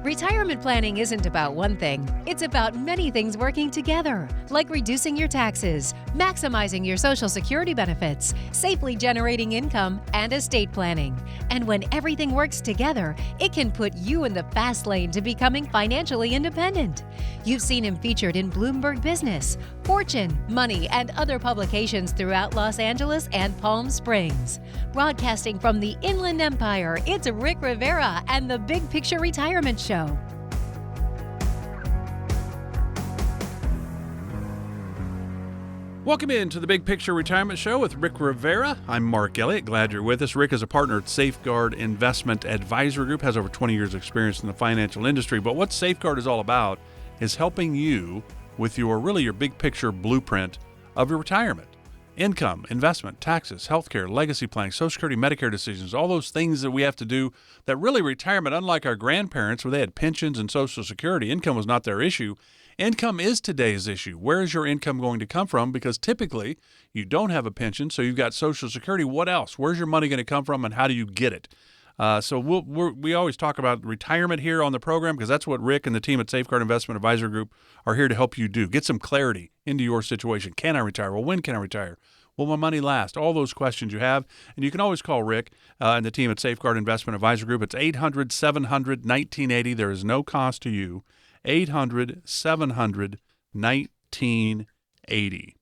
Retirement planning isn't about one thing. It's about many things working together, like reducing your taxes, maximizing your Social Security benefits, safely generating income, and estate planning. And when everything works together, it can put you in the fast lane to becoming financially independent. You've seen him featured in Bloomberg Business, Fortune, Money, and other publications throughout Los Angeles and Palm Springs. Broadcasting from the Inland Empire, it's Rick Rivera and the Big Picture Retirement Show. Welcome into the Big Picture Retirement Show with Rick Rivera. I'm Mark Elliott. Glad you're with us. Rick is a partner at Safeguard Investment Advisory Group, has over 20 years experience in the financial industry. But what Safeguard is all about is helping you with your big picture blueprint of your retirement. Income, investment, taxes, healthcare, legacy planning, Social Security, Medicare decisions, all those things that we have to do that really retirement, unlike our grandparents where they had pensions and Social Security, income was not their issue. Income is today's issue. Where is your income going to come from? Because typically you don't have a pension, so you've got Social Security. What else? Where's your money going to come from and how do you get it? So we always talk about retirement here on the program because that's what Rick and the team at Safeguard Investment Advisory Group are here to help you do. Get some clarity into your situation. Can I retire? Well, when can I retire? Will my money last? All those questions you have. And you can always call Rick and the team at Safeguard Investment Advisory Group. It's 800-700-1980. There is no cost to you. 800-700-1980.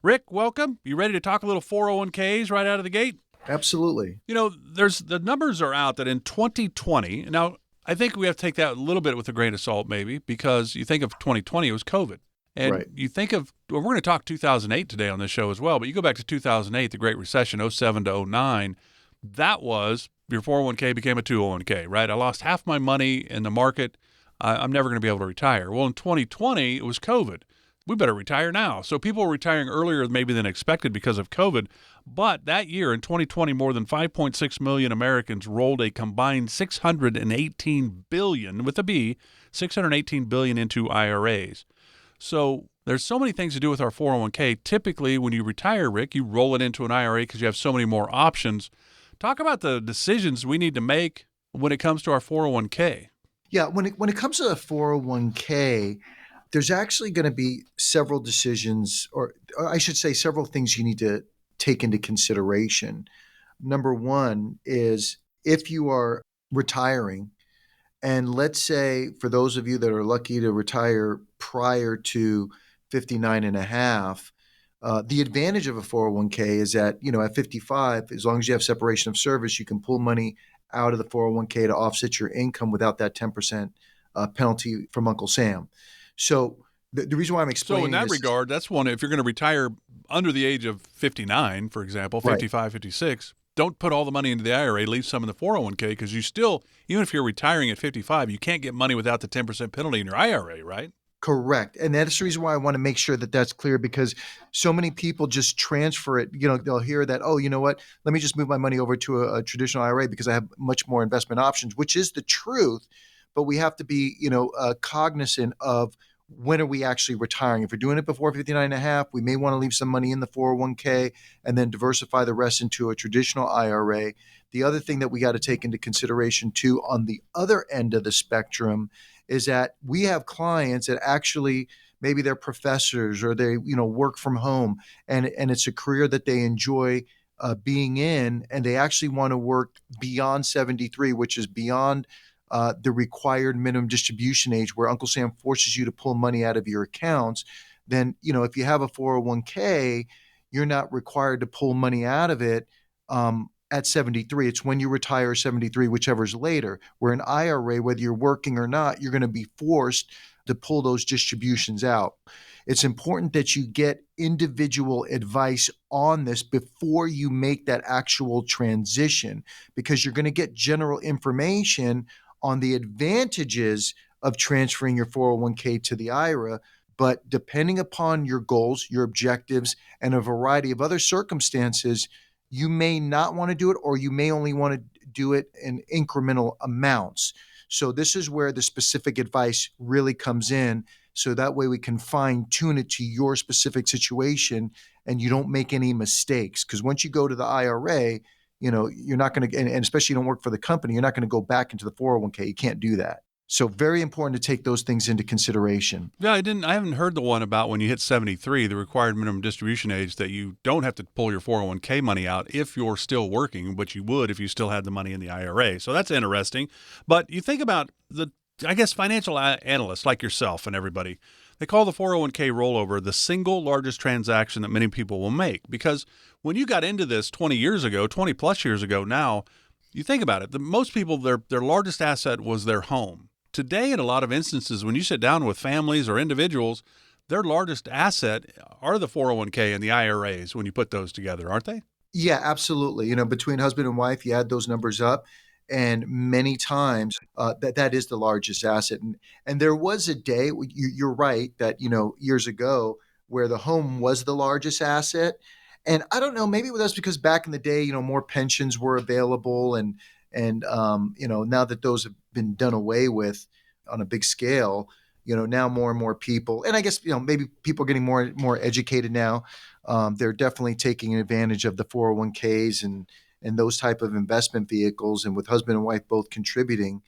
Rick, welcome. You ready to talk a little 401ks right out of the gate? Absolutely. You know, the numbers are out that in 2020, now I think we have to take that a little bit with a grain of salt maybe, because you think of 2020, it was COVID. And right. You think of, well, we're going to talk 2008 today on this show as well, but you go back to 2008, the Great Recession, 07 to 09, that was your 401k became a 201k, right? I lost half my money in the market. I'm never going to be able to retire. Well, in 2020, it was COVID. We better retire now. So people were retiring earlier maybe than expected because of COVID. But that year in 2020, more than 5.6 million Americans rolled a combined $618 billion, with a B, $618 billion into IRAs. So there's so many things to do with our 401k. Typically, when you retire, Rick, you roll it into an IRA because you have so many more options. Talk about the decisions we need to make when it comes to our 401k. Yeah, when it comes to a 401k, there's actually going to be several decisions, or I should say several things you need to take into consideration. Number one is if you are retiring, and let's say for those of you that are lucky to retire prior to 59 and a half, the advantage of a 401k is that, at 55, as long as you have separation of service, you can pull money out of the 401k to offset your income without that 10% penalty from Uncle Sam. So the reason why I'm explaining So in that regard, that's one, if you're going to retire under the age of 59, for example, 55, right. 56, don't put all the money into the IRA, leave some in the 401k, because you still, even if you're retiring at 55, you can't get money without the 10% penalty in your IRA, right? Correct. And that's the reason why I want to make sure that that's clear, because so many people just transfer it. They'll hear that, oh, you know what, let me just move my money over to a traditional IRA because I have much more investment options, which is the truth. But we have to be, cognizant of when are we actually retiring. If we're doing it before 59 and a half, we may want to leave some money in the 401k and then diversify the rest into a traditional IRA. The other thing that we got to take into consideration too, on the other end of the spectrum, is that we have clients that actually, maybe they're professors or they, work from home, and it's a career that they enjoy being in, and they actually want to work beyond 73, which is beyond the required minimum distribution age, where Uncle Sam forces you to pull money out of your accounts. Then, if you have a 401k, you're not required to pull money out of it at 73. It's when you retire 73, whichever's later. Where an IRA, whether you're working or not, you're going to be forced to pull those distributions out. It's important that you get individual advice on this before you make that actual transition, because you're going to get general information on the advantages of transferring your 401k to the IRA. But depending upon your goals, your objectives, and a variety of other circumstances, you may not want to do it, or you may only want to do it in incremental amounts. So this is where the specific advice really comes in. So that way we can fine tune it to your specific situation and you don't make any mistakes. Because once you go to the IRA, you're not going to, and especially you don't work for the company, you're not going to go back into the 401k. You can't do that. So very important to take those things into consideration. Yeah, I haven't heard the one about when you hit 73, the required minimum distribution age, that you don't have to pull your 401k money out if you're still working, but you would if you still had the money in the IRA. So that's interesting. But you think about I guess financial analysts like yourself and everybody, they call the 401k rollover the single largest transaction that many people will make, because when you got into this 20 years ago, 20 plus years ago now, you think about it, most people, their largest asset was their home. Today, in a lot of instances, when you sit down with families or individuals, their largest asset are the 401k and the IRAs when you put those together, aren't they? Yeah, absolutely. Between husband and wife, you add those numbers up, and many times that is the largest asset. And there was a day, you're right, that years ago where the home was the largest asset. And I don't know, maybe that's because back in the day, more pensions were available, and now that those have been done away with on a big scale, now more and more people, and I guess maybe people are getting more educated now. They're definitely taking advantage of the 401ks and those type of investment vehicles, and with husband and wife both contributing,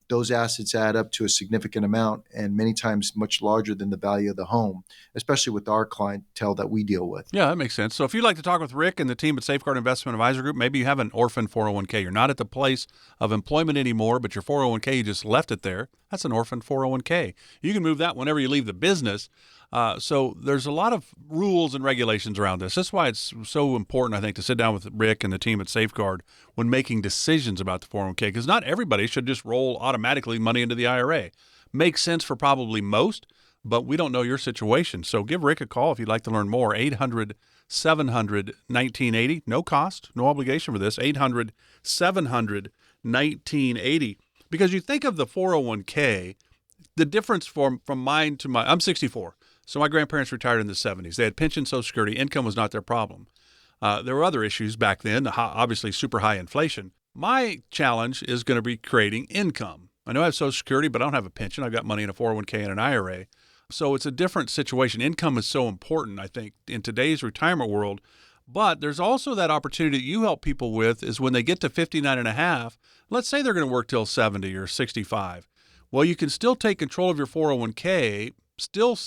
those assets add up to a significant amount, and many times much larger than the value of the home, especially with our clientele that we deal with. Yeah, that makes sense. So if you'd like to talk with Rick and the team at Safeguard Investment Advisor Group, maybe you have an orphan 401k. You're not at the place of employment anymore, but your 401k, you just left it there. That's an orphan 401k. You can move that whenever you leave the business. So there's a lot of rules and regulations around this. That's why it's so important, I think, to sit down with Rick and the team at Safeguard when making decisions about the 401k, because not everybody should just roll automatically money into the IRA. Makes sense for probably most, but we don't know your situation. So give Rick a call if you'd like to learn more. 800-700-1980. No cost, no obligation for this. 800-700-1980. Because you think of the 401k, the difference from mine to I'm 64. So my grandparents retired in the 70s. They had pension, Social Security. Income was not their problem. There were other issues back then, obviously super high inflation. My challenge is going to be creating income. I know I have Social Security, but I don't have a pension. I've got money in a 401k and an IRA. So it's a different situation. Income is so important, I think, in today's retirement world. But there's also that opportunity that you help people with is when they get to 59 and a half, let's say they're going to work till 70 or 65. Well, you can still take control of your 401k.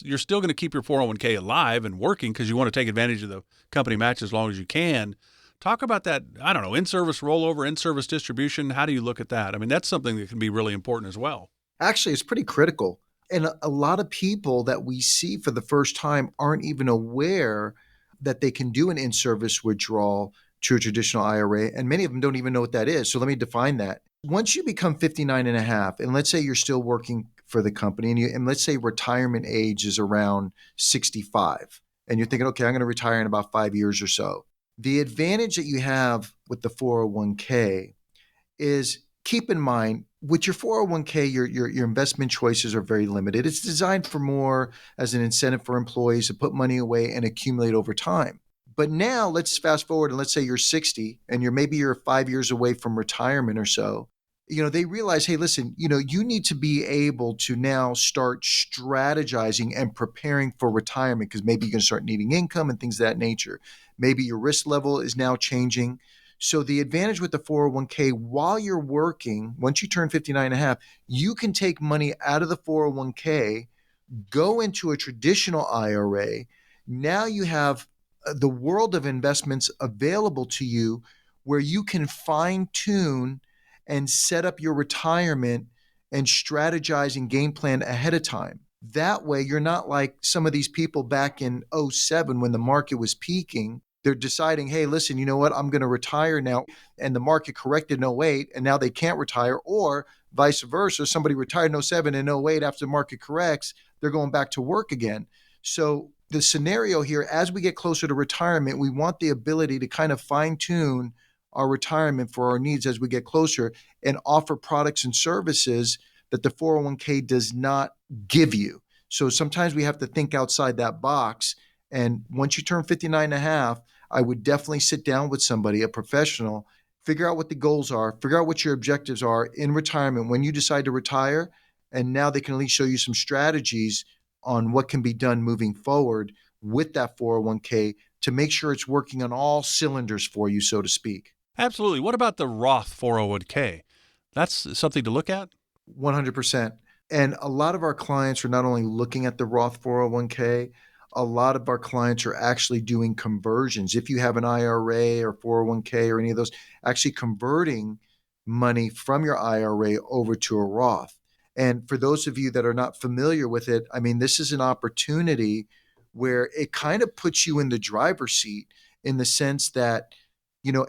You're still going to keep your 401k alive and working because you want to take advantage of the company match as long as you can. Talk about that, I don't know, in-service rollover, in-service distribution. How do you look at that? I mean, that's something that can be really important as well. Actually, it's pretty critical. And a lot of people that we see for the first time aren't even aware that they can do an in-service withdrawal to a traditional IRA. And many of them don't even know what that is. So let me define that. Once you become 59 and a half, and let's say you're still working for the company, and let's say retirement age is around 65, and you're thinking, okay, I'm going to retire in about 5 years or so. The advantage that you have with the 401k is, keep in mind, with your 401k, your investment choices are very limited. It's designed for more as an incentive for employees to put money away and accumulate over time. But now let's fast forward and let's say you're 60 and you're 5 years away from retirement or so. They realize, hey, listen, you need to be able to now start strategizing and preparing for retirement, because maybe you're going to start needing income and things of that nature. Maybe your risk level is now changing. So the advantage with the 401k, while you're working, once you turn 59 and a half, you can take money out of the 401k, go into a traditional IRA. Now you have the world of investments available to you where you can fine tune and set up your retirement and strategize and game plan ahead of time. That way, you're not like some of these people back in 2007 when the market was peaking. They're deciding, hey, listen, you know what? I'm going to retire now. And the market corrected in 2008, and now they can't retire. Or vice versa, somebody retired in 2007 and 2008 after the market corrects, they're going back to work again. So the scenario here, as we get closer to retirement, we want the ability to kind of fine tune our retirement for our needs as we get closer and offer products and services that the 401k does not give you. So sometimes we have to think outside that box. And once you turn 59 and a half, I would definitely sit down with somebody, a professional, figure out what the goals are, figure out what your objectives are in retirement when you decide to retire. And now they can at least show you some strategies on what can be done moving forward with that 401k to make sure it's working on all cylinders for you, so to speak. Absolutely. What about the Roth 401k? That's something to look at? 100%. And a lot of our clients are not only looking at the Roth 401k, a lot of our clients are actually doing conversions. If you have an IRA or 401k or any of those, actually converting money from your IRA over to a Roth. And for those of you that are not familiar with it, I mean, this is an opportunity where it kind of puts you in the driver's seat in the sense that,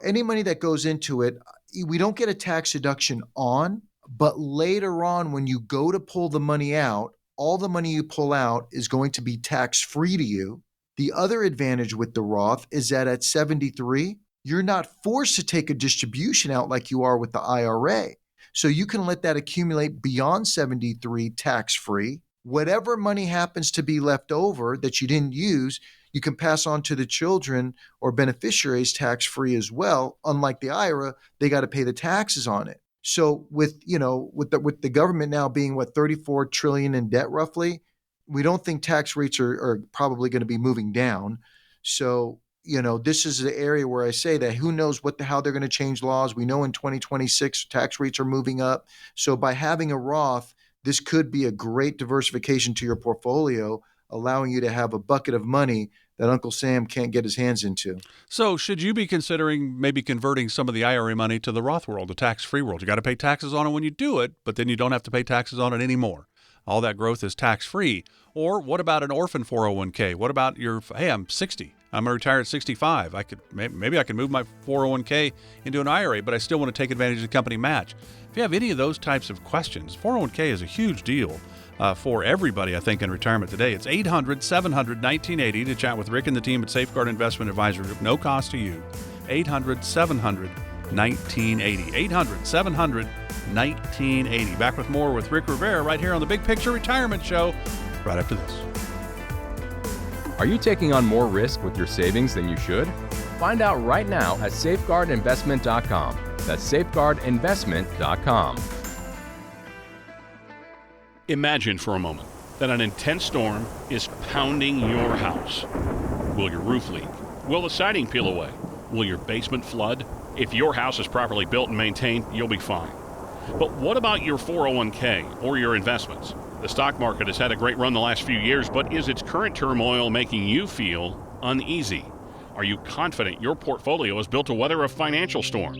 any money that goes into it, we don't get a tax deduction on, but later on, when you go to pull the money out, all the money you pull out is going to be tax-free to you. The other advantage with the Roth is that at 73, you're not forced to take a distribution out like you are with the IRA. So you can let that accumulate beyond 73 tax-free. Whatever money happens to be left over that you didn't use, you can pass on to the children or beneficiaries tax-free as well. Unlike the IRA, they got to pay the taxes on it. So with the government now being 34 trillion in debt roughly, we don't think tax rates are probably going to be moving down. So, this is the area where I say that who knows how they're going to change laws. We know in 2026 tax rates are moving up. So by having a Roth, this could be a great diversification to your portfolio, allowing you to have a bucket of money that Uncle Sam can't get his hands into. So should you be considering maybe converting some of the IRA money to the Roth world, the tax-free world? You got to pay taxes on it when you do it, but then you don't have to pay taxes on it anymore. All that growth is tax-free. Or what about an orphan 401k? What about hey, I'm 60. I'm going to retire at 65. Maybe I can move my 401k into an IRA, but I still want to take advantage of the company match. If you have any of those types of questions, 401k is a huge deal for everybody, I think, in retirement today. It's 800-700-1980 to chat with Rick and the team at Safeguard Investment Advisory Group. No cost to you. 800-700-1980. 800-700-1980. Back with more with Rick Rivera right here on the Big Picture Retirement Show right after this. Are you taking on more risk with your savings than you should? Find out right now at safeguardinvestment.com. That's safeguardinvestment.com. Imagine for a moment that an intense storm is pounding your house. Will your roof leak? Will the siding peel away? Will your basement flood? If your house is properly built and maintained, you'll be fine. But what about your 401k or your investments? The stock market has had a great run the last few years, but is its current turmoil making you feel uneasy? Are you confident your portfolio is built to weather a financial storm?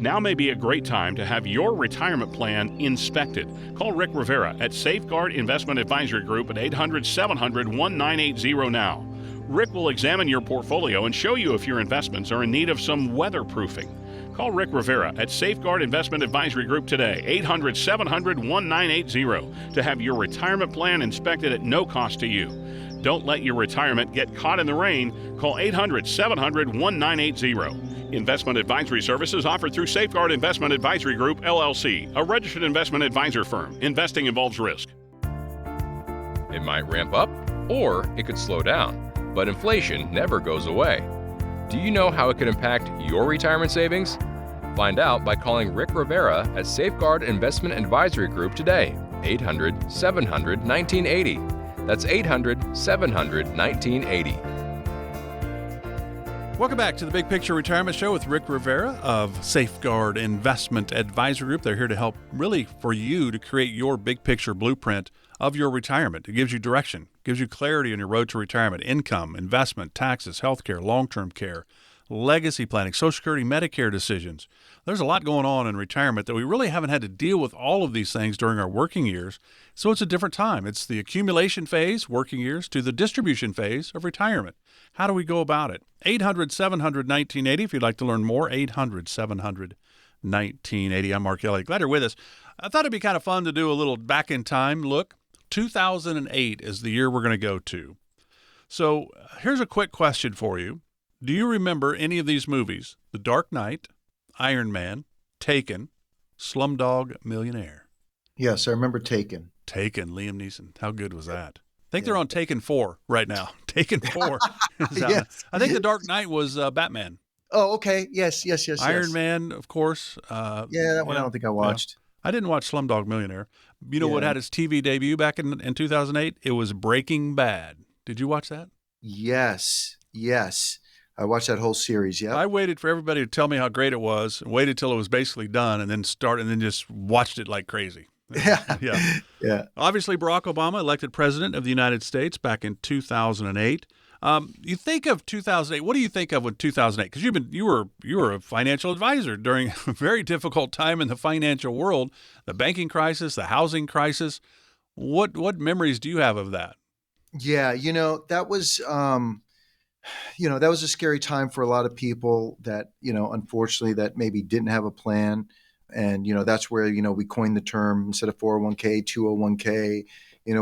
Now may be a great time to have your retirement plan inspected. Call Rick Rivera at Safeguard Investment Advisory Group at 800-700-1980 now. Rick will examine your portfolio and show you if your investments are in need of some weatherproofing. Call Rick Rivera at Safeguard Investment Advisory Group today, 800-700-1980, to have your retirement plan inspected at no cost to you. Don't let your retirement get caught in the rain. Call 800-700-1980. Investment advisory services offered through Safeguard Investment Advisory Group, LLC, a registered investment advisor firm. Investing involves risk. It might ramp up, or it could slow down, but inflation never goes away. Do you know how it could impact your retirement savings? Find out by calling Rick Rivera at Safeguard Investment Advisory Group today, 800-700-1980. That's 800-700-1980. Welcome back to the Big Picture Retirement Show with Rick Rivera of Safeguard Investment Advisory Group. They're here to help really for you to create your big picture blueprint of your retirement. It gives you direction, gives you clarity on your road to retirement, income, investment, taxes, healthcare, long-term care, legacy planning, Social Security, Medicare decisions. There's a lot going on in retirement that we really haven't had to deal with all of these things during our working years. So it's a different time. It's the accumulation phase, working years, to the distribution phase of retirement. How do we go about it? 800-700-1980 if you'd like to learn more, 800-700-1980. I'm Mark Elliott. Glad you're with us. I thought it'd be kind of fun to do a little back in time look. 2008 is the year we're going to go to. So here's a quick question for you. Do you remember any of these movies? The Dark Knight, Iron Man, Taken, Slumdog Millionaire? Yes, I remember Taken. Taken, Liam Neeson. How good was that? I think they're on Taken 4 right now. Taken 4. Yes. I think The Dark Knight was Batman. Oh, okay. Yes. Iron Man, of course. That one I don't think I watched. Yeah. I didn't watch Slumdog Millionaire. You know what had its TV debut back in 2008? It was Breaking Bad. Did you watch that? Yes. I watched that whole series, yeah. I waited for everybody to tell me how great it was, and waited till it was basically done, and then just watched it like crazy. Yeah. Yeah. Yeah. Obviously, Barack Obama elected president of the United States back in 2008. You think of 2008. What do you think of with 2008? Because you were a financial advisor during a very difficult time in the financial world, the banking crisis, the housing crisis. What memories do you have of that? Yeah. That was a scary time for a lot of people that, unfortunately, that maybe didn't have a plan. And, that's where, we coined the term, instead of 401k, 201k,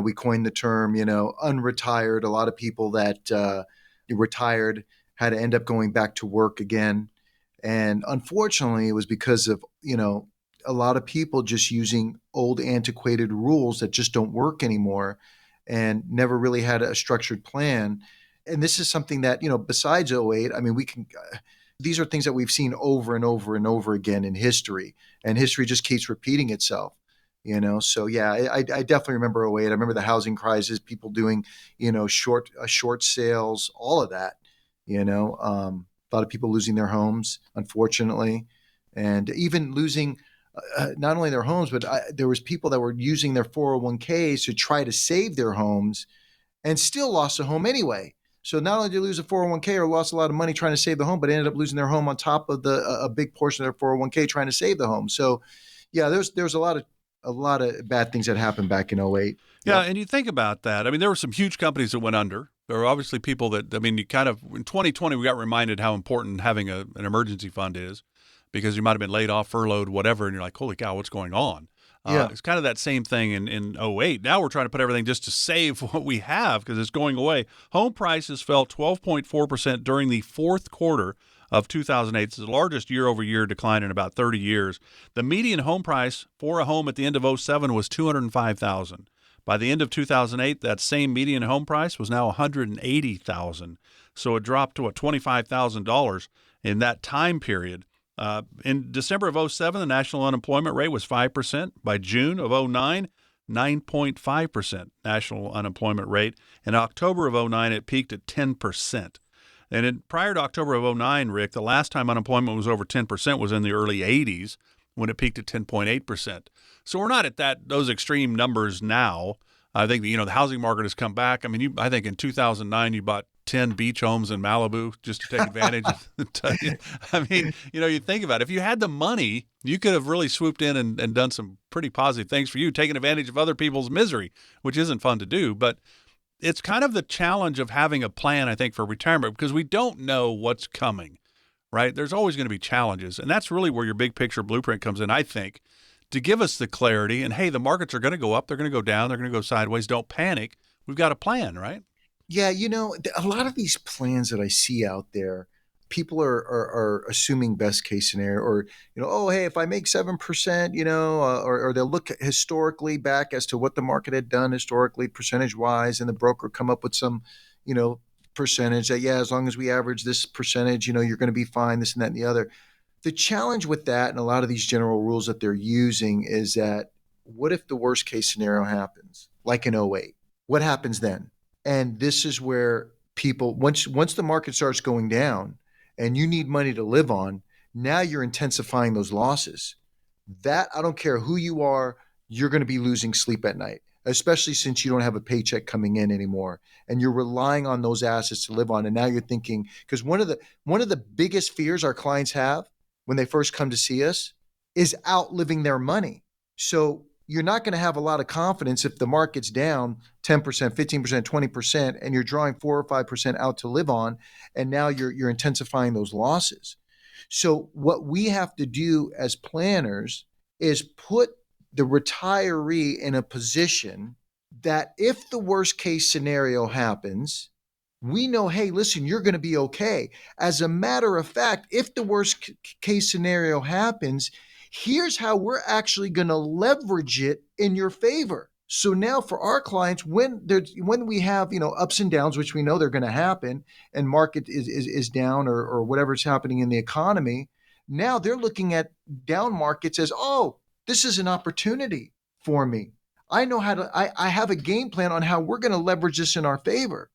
we coined the term, unretired. A lot of people that retired had to end up going back to work again. And unfortunately, it was because of, a lot of people just using old antiquated rules that just don't work anymore and never really had a structured plan. And this is something that, besides '08, I mean, these are things that we've seen over and over and over again in history, and history just keeps repeating itself, So yeah, I definitely remember '08. I remember the housing crisis, people doing, short sales, all of that, a lot of people losing their homes, unfortunately, and even losing not only their homes, but there was people that were using their 401ks to try to save their homes and still lost a home anyway. So not only did they lose a 401k or lost a lot of money trying to save the home, but ended up losing their home on top of a big portion of their 401k trying to save the home. So yeah, there's a lot of bad things that happened back in '08. Yeah, and you think about that. I mean, there were some huge companies that went under. There were obviously people that, I mean, you kind of, in 2020, we got reminded how important having an emergency fund is, because you might have been laid off, furloughed, whatever, and you're like, holy cow, what's going on? Yeah. It's kind of that same thing in '08. Now we're trying to put everything just to save what we have because it's going away. Home prices fell 12.4% during the fourth quarter of 2008. It's the largest year-over-year decline in about 30 years. The median home price for a home at the end of '07 was $205,000. By the end of 2008, that same median home price was now $180,000. So it dropped to $25,000 in that time period. In December of '07, the national unemployment rate was 5%. By June of '09, 9.5% national unemployment rate. In October of '09, it peaked at 10%. And prior to October of '09, Rick, the last time unemployment was over 10% was in the early '80s when it peaked at 10.8%. So we're not at those extreme numbers now. I think the housing market has come back. I mean, I think in 2009 you bought 10 beach homes in Malibu just to take advantage of the I mean, you think about it. If you had the money, you could have really swooped in and done some pretty positive things for you, taking advantage of other people's misery, which isn't fun to do. But it's kind of the challenge of having a plan, I think, for retirement, because we don't know what's coming, right? There's always going to be challenges. And that's really where your big picture blueprint comes in, I think, to give us the clarity. And, hey, the markets are going to go up. They're going to go down. They're going to go sideways. Don't panic. We've got a plan, right? Yeah, a lot of these plans that I see out there, people are assuming best case scenario, or oh, hey, if I make 7%, or they'll look historically back as to what the market had done historically, percentage wise, and the broker come up with some, percentage that, yeah, as long as we average this percentage, you're going to be fine, this and that and the other. The challenge with that and a lot of these general rules that they're using is that, what if the worst case scenario happens, like in '08? What happens then? And this is where people, once the market starts going down and you need money to live on, now you're intensifying those losses. That, I don't care who you are, you're going to be losing sleep at night, especially since you don't have a paycheck coming in anymore and you're relying on those assets to live on. And now you're thinking, because one of the biggest fears our clients have when they first come to see us is outliving their money. So you're not going to have a lot of confidence if the market's down 10%, 15%, 20%, and you're drawing 4 or 5% out to live on, and now you're intensifying those losses. So what we have to do as planners is put the retiree in a position that if the worst case scenario happens, we know, hey, listen, you're going to be okay. As a matter of fact, if the worst case scenario happens, here's how we're actually going to leverage it in your favor. So now for our clients, when we have ups and downs, which we know they're going to happen, and market is down or whatever's happening in the economy, now they're looking at down markets as, oh, this is an opportunity for me. I know how to. I have a game plan on how we're going to leverage this in our favor,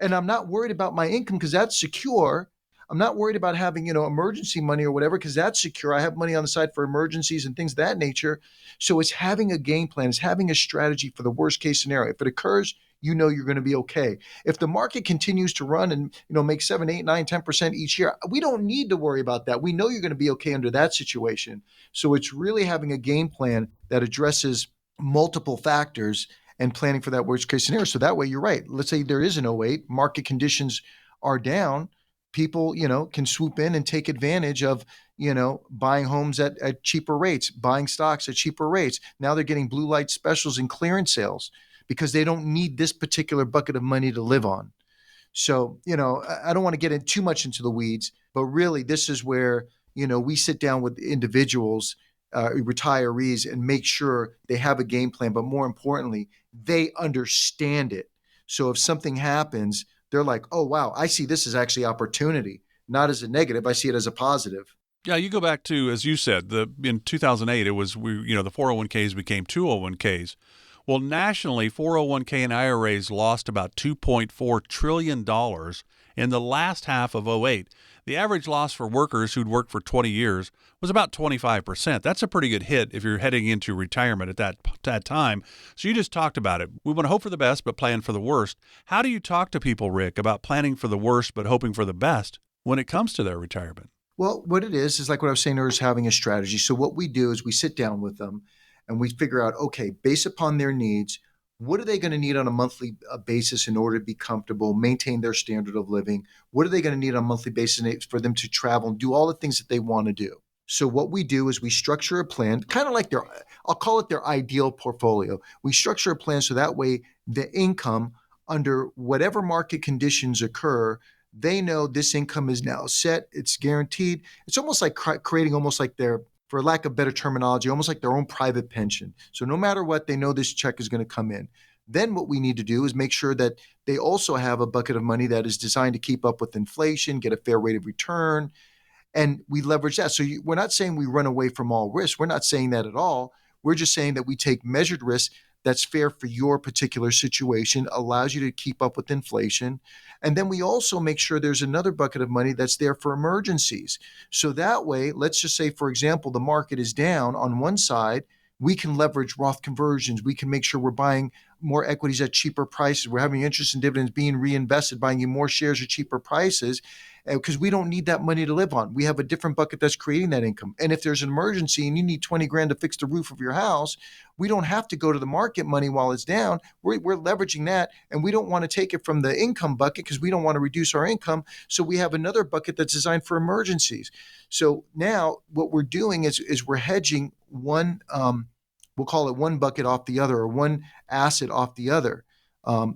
and I'm not worried about my income because that's secure. I'm not worried about having, emergency money or whatever, because that's secure. I have money on the side for emergencies and things of that nature. So it's having a game plan, it's having a strategy for the worst case scenario. If it occurs, you're going to be okay. If the market continues to run and, make 7, 8, 9, 10% each year, we don't need to worry about that. We know you're going to be okay under that situation. So it's really having a game plan that addresses multiple factors and planning for that worst case scenario. So that way, you're right. Let's say there is an 08, market conditions are down. People, can swoop in and take advantage of, buying homes at cheaper rates, buying stocks at cheaper rates. Now they're getting blue light specials and clearance sales because they don't need this particular bucket of money to live on. So, I don't want to get in too much into the weeds, but really this is where, we sit down with individuals, retirees, and make sure they have a game plan, but more importantly, they understand it. So if something happens, they're like, oh, wow, I see this as actually opportunity, not as a negative. I see it as a positive. Yeah, you go back to, as you said, in 2008, it was, the 401ks became 201ks. Well, nationally, 401k and IRAs lost about $2.4 trillion in the last half of 08. The average loss for workers who'd worked for 20 years was about 25%. That's a pretty good hit if you're heading into retirement at that time. So you just talked about it. We want to hope for the best, but plan for the worst. How do you talk to people, Rick, about planning for the worst, but hoping for the best when it comes to their retirement? Well, what it is like what I was saying earlier, is having a strategy. So what we do is we sit down with them and we figure out, okay, based upon their needs, what are they going to need on a monthly basis in order to be comfortable, maintain their standard of living? What are they going to need on a monthly basis for them to travel and do all the things that they want to do? So what we do is we structure a plan, kind of like I'll call it their ideal portfolio. We structure a plan so that way the income under whatever market conditions occur, they know this income is now set, it's guaranteed. It's almost like creating almost like their, for lack of better terminology, almost like their own private pension. So no matter what, they know this check is going to come in. Then what we need to do is make sure that they also have a bucket of money that is designed to keep up with inflation, get a fair rate of return, and we leverage that. So we're not saying we run away from all risk. We're not saying that at all. We're just saying that we take measured risk that's fair for your particular situation, allows you to keep up with inflation. And then we also make sure there's another bucket of money that's there for emergencies. So that way, let's just say, for example, the market is down on one side, we can leverage Roth conversions. We can make sure we're buying more equities at cheaper prices. We're having interest and dividends being reinvested, buying you more shares at cheaper prices, because we don't need that money to live on. We have a different bucket that's creating that income. And if there's an emergency and you need 20 grand to fix the roof of your house, we don't have to go to the market money while it's down. We're leveraging that, and we don't want to take it from the income bucket because we don't want to reduce our income. So we have another bucket that's designed for emergencies. So now what we're doing is we're hedging one, we'll call it one bucket off the other, or one asset off the other.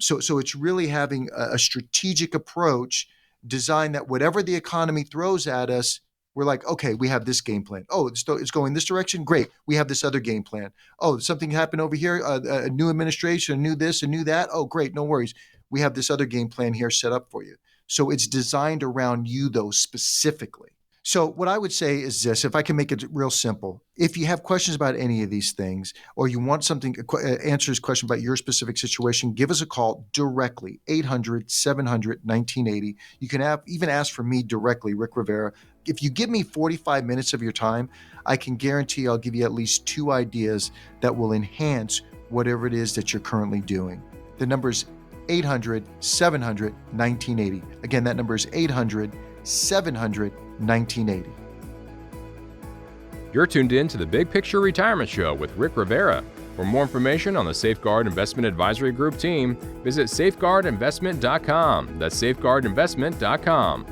So it's really having a strategic approach designed that whatever the economy throws at us, we're like, okay, we have this game plan. Oh, it's going this direction. Great. We have this other game plan. Oh, something happened over here. A new administration, a new this, a new that. Oh, great. No worries. We have this other game plan here set up for you. So it's designed around you, though, specifically. So what I would say is this, if I can make it real simple, if you have questions about any of these things, or you want something, answers question about your specific situation, give us a call directly, 800-700-1980. You can even ask for me directly, Rick Rivera. If you give me 45 minutes of your time, I can guarantee I'll give you at least 2 ideas that will enhance whatever it is that you're currently doing. The number is 800-700-1980. Again, that number is 800-700-1980. You're tuned in to the Big Picture Retirement Show with Rick Rivera. For more information on the Safeguard Investment Advisory Group team, visit safeguardinvestment.com. That's safeguardinvestment.com.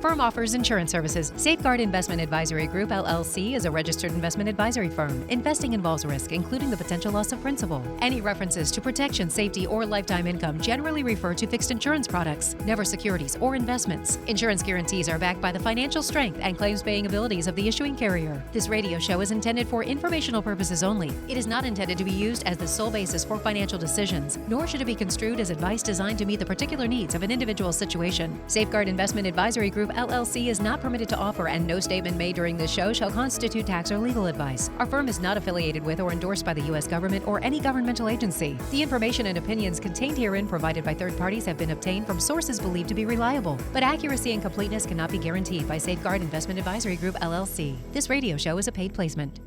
Firm offers insurance services. Safeguard Investment Advisory Group, LLC, is a registered investment advisory firm. Investing involves risk, including the potential loss of principal. Any references to protection, safety, or lifetime income generally refer to fixed insurance products, never securities or investments. Insurance guarantees are backed by the financial strength and claims-paying abilities of the issuing carrier. This radio show is intended for informational purposes only. It is not intended to be used as the sole basis for financial decisions, nor should it be construed as advice designed to meet the particular needs of an individual situation. Safeguard Investment Advisory Group, LLC is not permitted to offer, and no statement made during this show shall constitute tax or legal advice. Our firm is not affiliated with or endorsed by the U.S. government or any governmental agency. The information and opinions contained herein provided by third parties have been obtained from sources believed to be reliable, but accuracy and completeness cannot be guaranteed by Safeguard Investment Advisory Group, LLC. This radio show is a paid placement.